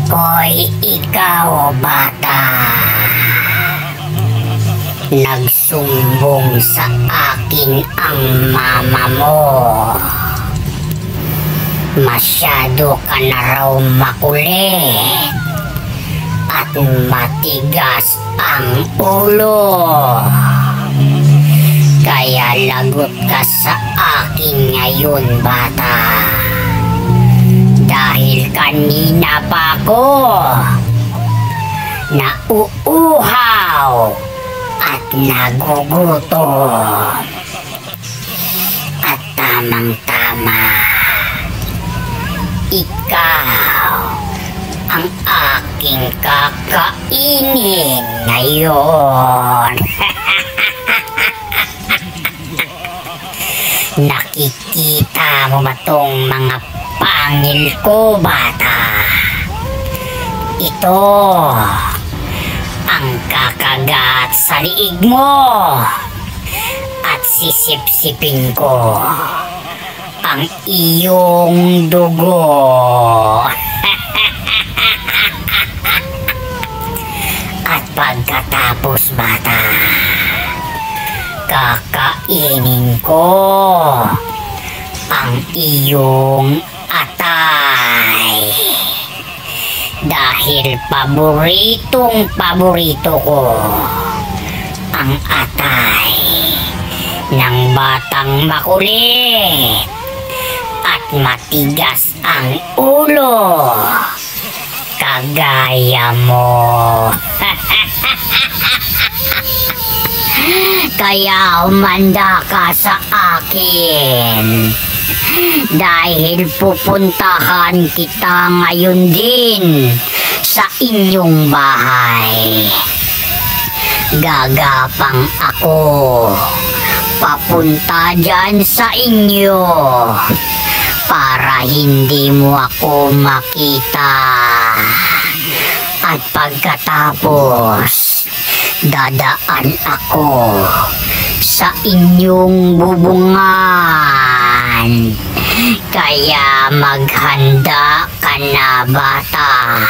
ko'y ikaw, bata. Nagsumbong sa akin ang mama mo. Masyado ka na raw makulit at matigas ang ulo. Kaya lagot ka sa akin ngayon, bata. Dahil kanina pa ako nauuhaw at nagugutom. At tamang-tama, ikaw ang aking kakainin ngayon. Nakikita mo ba tong mga pangil ko, bata? Ito ang kakagat sa liig mo at sisipsipin ko ang iyong dugo. At pagkatapos, bata, kakainin ko ang iyong atay. Dahil paboritong-paborito ko ang atay ng batang makulit at matigas ang ulo kagaya mo. Kaya umanda ka sa akin dahil pupuntahan kita ngayon din sa inyong bahay. Gagapang ako papunta dyan sa inyo para hindi mo ako makita. At pagkatapos, dadaan ako sa inyong bubungan. Kaya maghanda ka na, bata.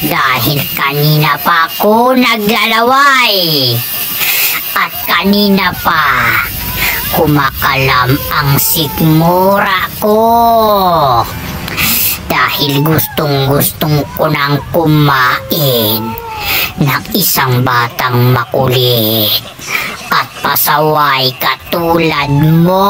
Dahil kanina pa ako naglalaway. At kanina pa kumakalam ang sikmura ko. Dahil gustong-gustong ko nang kumain ng isang batang makulit at pasaway katulad mo.